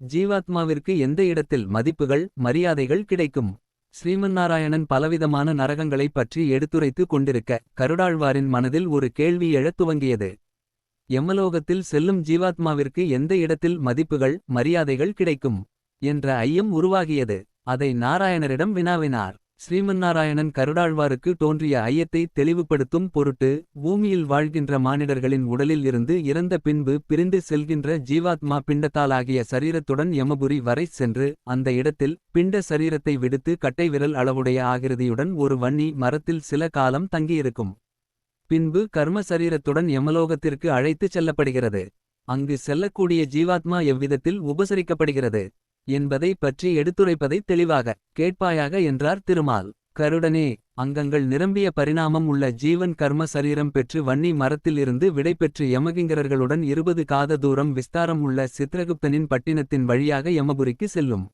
ஜீவாத்மாவிற்கு எந்த இடத்தில் மதிப்புகள் மரியாதைகள் கிடைக்கும். ஸ்ரீமன்னாராயணன் பலவிதமான நரகங்களைப் பற்றி எடுத்துரைத்து கொண்டிருக்க கருடாழ்வாரின் மனதில் ஒரு கேள்வி எழத் துவங்கியது. யமலோகத்தில் செல்லும் ஜீவாத்மாவிற்கு எந்த இடத்தில் மதிப்புகள் மரியாதைகள் கிடைக்கும் என்ற ஐயம் உருவாகியது. அதை நாராயணரிடம் வினாவினார். ஸ்ரீமன்னாராயணன் கருடாழ்வாருக்கு தோன்றிய ஐயத்தை தெளிவுபடுத்தும் பொருட்டு, பூமியில் வாழ்கின்ற மானிடர்களின் உடலில் இருந்து இறந்த பின்பு பிரிந்து செல்கின்ற ஜீவாத்மா பிண்டத்தாலாகிய சரீரத்துடன் யமபுரி வரை சென்று, அந்த இடத்தில் பிண்ட சரீரத்தை விடுத்து கட்டை விரல் அளவுடைய ஆகிருதியுடன் ஒரு வன்னி மரத்தில் சில காலம் தங்கியிருக்கும். பின்பு கர்ம சரீரத்துடன் யமலோகத்திற்கு அழைத்துச் செல்லப்படுகிறது. அங்கு செல்லக்கூடிய ஜீவாத்மா எவ்விதத்தில் உபசரிக்கப்படுகிறது என்பதை பற்றி எடுத்துரைப்பதை தெளிவாக கேட்பாயாக என்றார் திருமால். கருடனே, அங்கங்கள் நிரம்பிய பரிணாமம் உள்ள ஜீவன் கர்ம சரீரம் பெற்று வன்னி மரத்தில் இருந்து விடைபெற்று யமகிங்கரர்களுடன் 20 காத தூரம் விஸ்தாரம் உள்ள சித்ரகுப்தனின் பட்டினத்தின் வழியாக யமபுரிக்கு செல்லும்.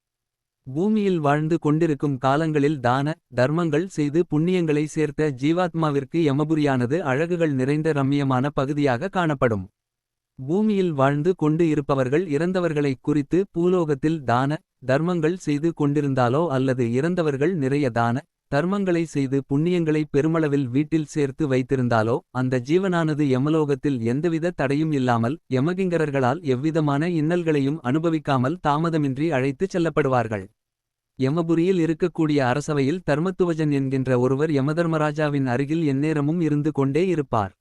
பூமியில் வாழ்ந்து கொண்டிருக்கும் காலங்களில் தான தர்மங்கள் செய்து புண்ணியங்களை சேர்த்த ஜீவாத்மாவிற்கு யமபுரியானது அழகுகள் நிறைந்த ரம்மியமான பகுதியாக காணப்படும். பூமியில் வாழ்ந்து கொண்டு இருப்பவர்கள் இறந்தவர்களைக் குறித்து பூலோகத்தில் தான தர்மங்கள் செய்து கொண்டிருந்தாலோ அல்லது இறந்தவர்கள் நிறைய தான தர்மங்களை செய்து புண்ணியங்களை பெருமளவில் வீட்டில் சேர்த்து வைத்திருந்தாலோ அந்த ஜீவனானது யமலோகத்தில் எந்தவித தடையும் இல்லாமல் யமகிங்கரர்களால் எவ்விதமான இன்னல்களையும் அனுபவிக்காமல் தாமதமின்றி அழைத்துச் செல்லப்படுவார்கள். யமபுரியில் இருக்கக்கூடிய அரசவையில் தர்மத்துவஜன் என்கின்ற ஒருவர் யமதர்மராஜாவின் அருகில் எந்நேரமும் இருந்து கொண்டே இருப்பார்.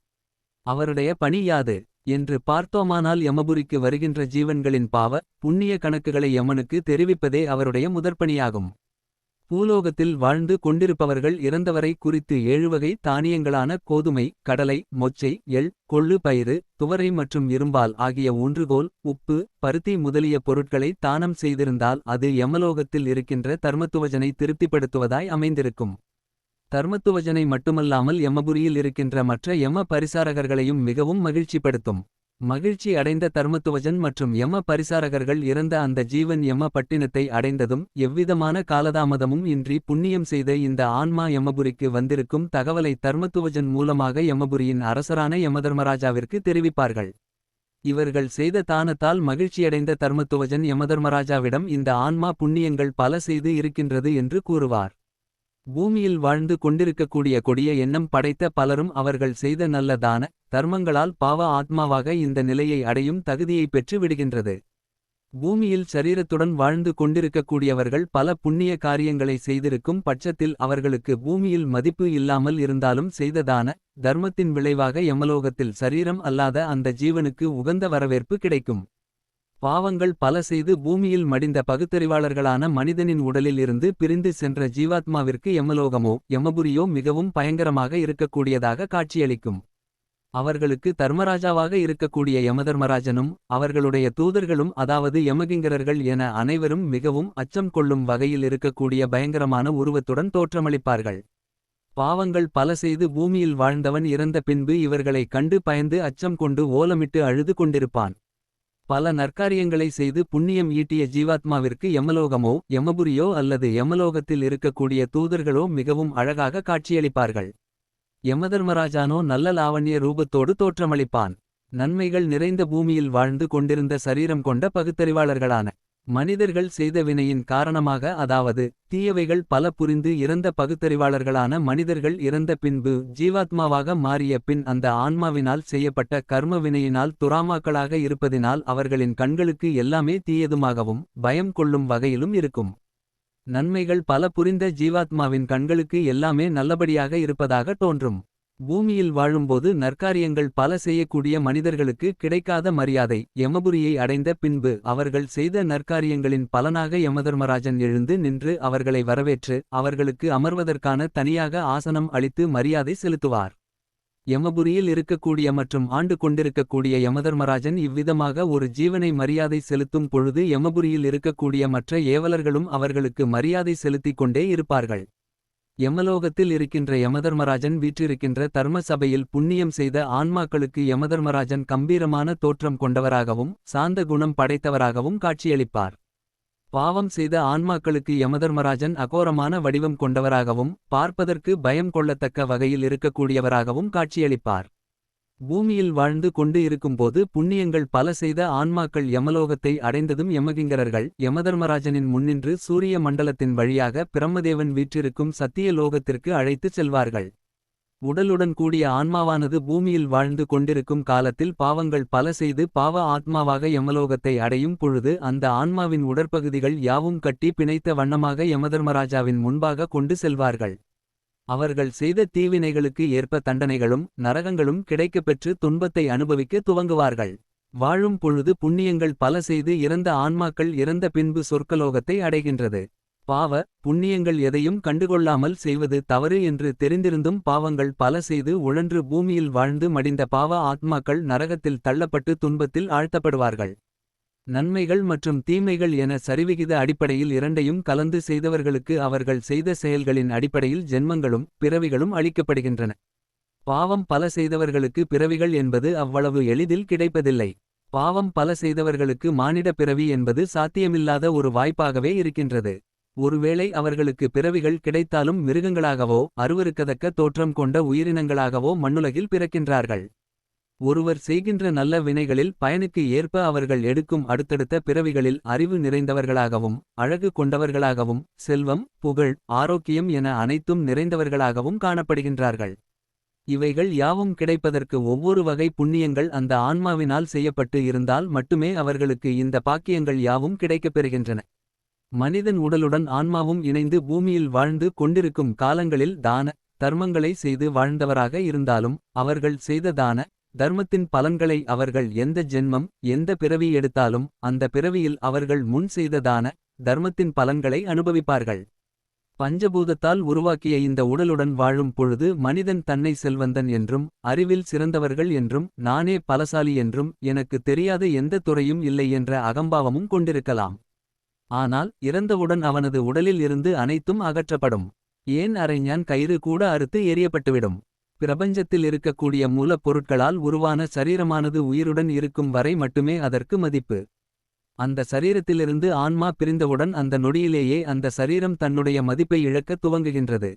அவருடைய பணி யாது என்று பார்த்தோமானால் யமபுரிக்கு வருகின்ற ஜீவன்களின் பாவ புண்ணிய கணக்குகளை யமனுக்கு தெரிவிப்பதே அவருடைய முதற்பணியாகும். பூலோகத்தில் வாழ்ந்து கொண்டிருப்பவர்கள் இறந்தவரை குறித்து 7 வகை தானியங்களான கோதுமை, கடலை, மொச்சை, எள், கொள்ளு பயிறு, துவரை மற்றும் இரும்பால் ஆகிய ஊன்றுகோல், உப்பு, பருத்தி முதலிய பொருட்களை தானம் செய்திருந்தால் அது யமலோகத்தில் இருக்கின்ற தர்மத்துவஜனை திருப்திப்படுத்துவதாய் அமைந்திருக்கும். தர்மத்துவஜனை மட்டுமல்லாமல் யமபுரியில் இருக்கின்ற மற்ற யம பரிசாரகர்களையும் மிகவும் மகிழ்ச்சிப்படுத்தும். மகிழ்ச்சி அடைந்த தர்மத்துவஜன் மற்றும் யம பரிசாரகர்கள் இறந்த அந்த ஜீவன் யம பட்டினத்தை அடைந்ததும் எவ்விதமான காலதாமதமும் இன்றி புண்ணியம் செய்த இந்த ஆன்மா யமபுரிக்கு வந்திருக்கும் தகவலை தர்மத்துவஜன் மூலமாக யமபுரியின் அரசரான யமதர்மராஜாவிற்கு தெரிவிப்பார்கள். இவர்கள் செய்த தானத்தால் மகிழ்ச்சியடைந்த தர்மத்துவஜன் யமதர்மராஜாவிடம் இந்த ஆன்மா புண்ணியங்கள் பல செய்து இருக்கின்றது என்று கூறுவார். பூமியில் வாழ்ந்து கொண்டிருக்கக்கூடிய கொடிய எண்ணம் படைத்த பலரும் அவர்கள் செய்த நல்ல தான தர்மங்களால் பாவ ஆத்மாவாக இந்த நிலையை அடையும் தகுதியை பெற்று விடுகின்றது. பூமியில் சரீரத்துடன் வாழ்ந்து கொண்டிருக்கக்கூடியவர்கள் பல புண்ணிய காரியங்களை செய்திருக்கும் பட்சத்தில் அவர்களுக்கு பூமியில் மதிப்பு இல்லாமல் இருந்தாலும் செய்த தான தர்மத்தின் விளைவாக யமலோகத்தில் சரீரம் அல்லாத அந்த ஜீவனுக்கு உகந்த வரவேற்பு கிடைக்கும். பாவங்கள் பல செய்து பூமியில் மடிந்த பகுத்தறிவாளர்களான மனிதனின் உடலில் இருந்து பிரிந்து சென்ற ஜீவாத்மாவிற்கு யமலோகமோ யமபுரியோ மிகவும் பயங்கரமாக இருக்கக்கூடியதாக காட்சியளிக்கும். அவர்களுக்கு தர்மராஜாவாக இருக்கக்கூடிய யமதர்மராஜனும் அவர்களுடைய தூதர்களும் அதாவது யமகிங்கரர்கள் என அனைவரும் மிகவும் அச்சம் கொள்ளும் வகையில் இருக்கக்கூடிய பயங்கரமான உருவத்துடன் தோற்றமளிப்பார்கள். பாவங்கள் பல செய்து பூமியில் வாழ்ந்தவன் இறந்த பின்பு இவர்களை கண்டு பயந்து அச்சம் கொண்டு ஓலமிட்டு அழுது கொண்டிருப்பான். பல நற்காரியங்களை செய்து புண்ணியம் ஈட்டிய ஜீவாத்மாவிற்கு யமலோகமோ யமபுரியோ அல்லது யமலோகத்தில் இருக்கக்கூடிய தூதர்களோ மிகவும் அழகாக காட்சியளிப்பார்கள். யமதர்மராஜானோ நல்ல லாவண்ய ரூபத்தோடு தோற்றமளிப்பான். நன்மைகள் நிறைந்த பூமியில் வாழ்ந்து கொண்டிருந்த சரீரம் கொண்ட பகுத்தறிவாளர்களான மனிதர்கள் செய்த வினையின் காரணமாக அதாவது தீயவைகள் பல புரிந்து இறந்த பகுத்தறிவாளர்களான மனிதர்கள் இறந்த பின்பு ஜீவாத்மாவாக மாறிய பின் அந்த ஆன்மாவினால் செய்யப்பட்ட கர்ம வினையினால் துராமாக்களாக இருப்பதினால் அவர்களின் கண்களுக்கு எல்லாமே தீயதுமாகவும் பயம் கொள்ளும் வகையிலும் இருக்கும். நன்மைகள் பல புரிந்த ஜீவாத்மாவின் கண்களுக்கு எல்லாமே நல்லபடியாக இருப்பதாக தோன்றும். பூமியில் வாழும்போது நற்காரியங்கள் பல செய்யக்கூடிய மனிதர்களுக்கு கிடைக்காத மரியாதை யமபுரியை அடைந்த பின்பு அவர்கள் செய்த நற்காரியங்களின் பலனாக யமதர்மராஜன் எழுந்து நின்று அவர்களை வரவேற்று அவர்களுக்கு அமர்வதற்கான தனியாக ஆசனம் அளித்து மரியாதை செலுத்துவார். யமபுரியில் இருக்கக்கூடிய மற்றும் ஆண்டு கொண்டிருக்கக்கூடிய யமதர்மராஜன் இவ்விதமாக ஒரு ஜீவனை மரியாதை செலுத்தும் பொழுது யமபுரியில் இருக்கக்கூடிய மற்ற ஏவலர்களும் அவர்களுக்கு மரியாதை செலுத்திக் கொண்டே இருப்பார்கள். யமலோகத்தில் இருக்கின்ற யமதர்மராஜன் வீற்றிருக்கின்ற தர்ம சபையில் புண்ணியம் செய்த ஆன்மாக்களுக்கு யமதர்மராஜன் கம்பீரமான தோற்றம் கொண்டவராகவும் சாந்த குணம் படைத்தவராகவும் காட்சியளிப்பார். பாவம் செய்த ஆன்மாக்களுக்கு யமதர்மராஜன் அகோரமான வடிவம் கொண்டவராகவும் பார்ப்பதற்கு பயம் கொள்ளத்தக்க வகையில் இருக்கக்கூடியவராகவும் காட்சியளிப்பார். பூமியில் வாழ்ந்து கொண்டு இருக்கும்போது புண்ணியங்கள் பல செய்த ஆன்மாக்கள் யமலோகத்தை அடைந்ததும் யமகிங்கரர்கள் யமதர்மராஜனின் முன்னின்று சூரிய மண்டலத்தின் வழியாக பிரம்மதேவன் வீற்றிருக்கும் சத்திய லோகத்திற்கு அழைத்துச் செல்வார்கள். உடலுடன் கூடிய ஆன்மாவானது பூமியில் வாழ்ந்து கொண்டிருக்கும் காலத்தில் பாவங்கள் பல செய்து பாவ ஆத்மாவாக யமலோகத்தை அடையும் பொழுது அந்த ஆன்மாவின் உடற்பகுதிகள் யாவும் கட்டி பிணைத்த வண்ணமாக யமதர்மராஜாவின் முன்பாக கொண்டு செல்வார்கள். அவர்கள் செய்த தீவினைகளுக்கு ஏற்ப தண்டனைகளும் நரகங்களும் கிடைக்கப்பெற்று துன்பத்தை அனுபவிக்க துவங்குவார்கள். வாழும் பொழுது புண்ணியங்கள் பல செய்து இறந்த ஆன்மாக்கள் இறந்த பின்பு சொர்க்கலோகத்தை அடைகின்றது. பாவ புண்ணியங்கள் எதையும் கண்டுகொள்ளாமல் செய்வது தவறு என்று தெரிந்திருந்தும் பாவங்கள் பல செய்து உழன்று பூமியில் வாழ்ந்து மடிந்த பாவ ஆத்மாக்கள் நரகத்தில் தள்ளப்பட்டு துன்பத்தில் ஆழ்த்தப்படுவார்கள். நன்மைகள் மற்றும் தீமைகள் என சரிவிகித அடிப்படையில் இரண்டையும் கலந்து செய்தவர்களுக்கு அவர்கள் செய்த செயல்களின் அடிப்படையில் ஜென்மங்களும் பிறவிகளும் அளிக்கப்படுகின்றன. பாவம் பல செய்தவர்களுக்கு பிறவிகள் என்பது அவ்வளவு எளிதில் கிடைப்பதில்லை. பாவம் பல செய்தவர்களுக்கு மானிட பிறவி என்பது சாத்தியமில்லாத ஒரு வாய்ப்பாகவே இருக்கின்றது. ஒருவேளை அவர்களுக்கு பிறவிகள் கிடைத்தாலும் மிருகங்களாகவோ அருவருக்கத்தக்க தோற்றம் கொண்ட உயிரினங்களாகவோ மண்ணுலகில் பிறக்கின்றார்கள். ஒருவர் செய்கின்ற நல்ல வினைகளில் பயனுக்கு ஏற்ப அவர்கள் எடுக்கும் அடுத்தடுத்த பிறவிகளில் அறிவு நிறைந்தவர்களாகவும் அழகு கொண்டவர்களாகவும் செல்வம் புகழ் ஆரோக்கியம் என அனைத்தும் நிறைந்தவர்களாகவும் காணப்படுகின்றார்கள். இவைகள் யாவும் கிடைப்பதற்கு ஒவ்வொரு வகை புண்ணியங்கள் அந்த ஆன்மாவினால் செய்யப்பட்டு இருந்தால் மட்டுமே அவர்களுக்கு இந்த பாக்கியங்கள் யாவும் கிடைக்கப்பெறுகின்றன. மனிதன் உடலுடன் ஆன்மாவும் இணைந்து பூமியில் வாழ்ந்து கொண்டிருக்கும் காலங்களில் தான தர்மங்களை செய்து வாழ்ந்தவராக இருந்தாலும் அவர்கள் செய்த தான தர்மத்தின் பலன்களை அவர்கள் எந்த ஜென்மம் எந்த பிறவி எடுத்தாலும் அந்த பிறவியில் அவர்கள் முன் செய்த தான தர்மத்தின் பலன்களை அனுபவிப்பார்கள். பஞ்சபூதத்தால் உருவாக்கிய இந்த உடலுடன் வாழும் பொழுது மனிதன் தன்னை செல்வந்தன் என்றும் அறிவில் சிறந்தவர்கள் என்றும் நானே பலசாலி என்றும் எனக்கு தெரியாத எந்த துறையும் இல்லை என்ற அகம்பாவமும் கொண்டிருக்கலாம். ஆனால் இறந்தவுடன் அவனது உடலில் இருந்து அனைத்தும் அகற்றப்படும். ஏன் அரைஞான் கயிறு கூட அறுத்து எறியப்பட்டுவிடும். பிரபஞ்சத்தில் இருக்கக்கூடிய மூலப் பொருட்களால் உருவான சரீரமானது உயிருடன் இருக்கும் வரை மட்டுமே அதற்கு மதிப்பு. அந்த சரீரத்திலிருந்து ஆன்மா பிரிந்தவுடன் அந்த நொடியிலேயே அந்த சரீரம் தன்னுடைய மதிப்பை இழக்க துவங்குகின்றது.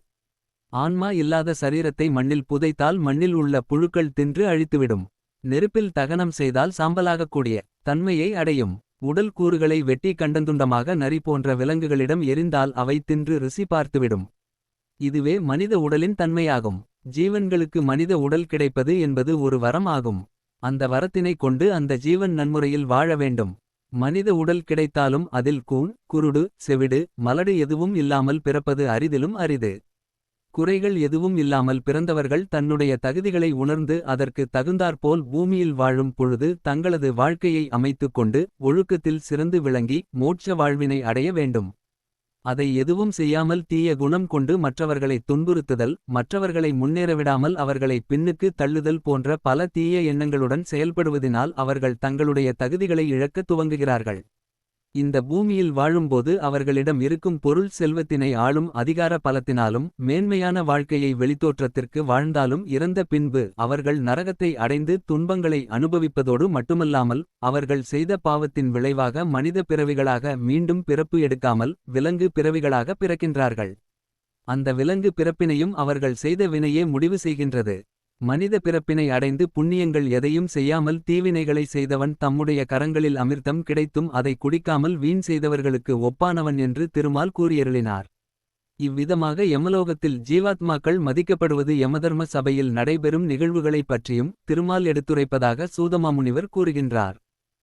ஆன்மா இல்லாத சரீரத்தை மண்ணில் புதைத்தால் மண்ணில் உள்ள புழுக்கள் தின்று அழித்துவிடும். நெருப்பில் தகனம் செய்தால் சாம்பலாகக்கூடிய தன்மையை அடையும். உடல் கூறுகளை வெட்டி கண்டந்துண்டமாக நரி போன்ற விலங்குகளிடம் எரிந்தால் அவை தின்று ருசி பார்த்துவிடும். இதுவே மனித உடலின் தன்மையாகும். ஜீவன்களுக்கு மனித உடல் கிடைப்பது என்பது ஒரு வரம் ஆகும். அந்த வரத்தினை கொண்டு அந்த ஜீவன் நன்முறையில் வாழ வேண்டும். மனித உடல் கிடைத்தாலும் அதில் கூன் குருடு செவிடு மலடு எதுவும் இல்லாமல் பிறப்பது அரிதிலும் அரிது. குறைகள் எதுவும் இல்லாமல் பிறந்தவர்கள் தன்னுடைய தகுதிகளை உணர்ந்து அதற்கு தகுந்தாற்போல் பூமியில் வாழும் பொழுது தங்களது வாழ்க்கையை அமைத்துக் கொண்டு ஒழுக்கத்தில் சிறந்து விளங்கி மோட்ச வாழ்வினை அடைய வேண்டும். அதை எதுவும் செய்யாமல் தீய குணம் கொண்டு மற்றவர்களை துன்புறுத்துதல் மற்றவர்களை முன்னேறவிடாமல் அவர்களை பின்னுக்கு தள்ளுதல் போன்ற பல தீய எண்ணங்களுடன் செயல்படுவதினால் அவர்கள் தங்களுடைய தகுதிகளை இழக்க துவங்குகிறார்கள். இந்த பூமியில் வாழும்போது அவர்களிடம் இருக்கும் பொருள் செல்வத்தினை ஆளும் அதிகார பலத்தினாலும் மேன்மையான வாழ்க்கையை வெளித்தோற்றத்திற்கு வாழ்ந்தாலும் இறந்த பின்பு அவர்கள் நரகத்தை அடைந்து துன்பங்களை அனுபவிப்பதோடு மட்டுமல்லாமல் அவர்கள் செய்த பாவத்தின் விளைவாக மனித பிறவிகளாக மீண்டும் பிறப்பு எடுக்காமல் விலங்கு பிறவிகளாக பிறக்கின்றார்கள். அந்த விலங்கு பிறப்பினையும் அவர்கள் செய்த வினையே முடிவு செய்கின்றது. மனித பிறப்பினை அடைந்து புண்ணியங்கள் எதையும் செய்யாமல் தீவினைகளை செய்தவன் தம்முடைய கரங்களில் அமிர்தம் கிடைத்தும் அதை குடிக்காமல் வீண் செய்தவர்களுக்கு ஒப்பானவன் என்று திருமால் கூறியருளினார். இவ்விதமாக யமலோகத்தில் ஜீவாத்மாக்கள் மதிக்கப்படுவது யமதர்ம சபையில் நடைபெறும் நிகழ்வுகளைப் பற்றியும் திருமால் எடுத்துரைப்பதாக சூதமாமுனிவர் கூறுகின்றார்.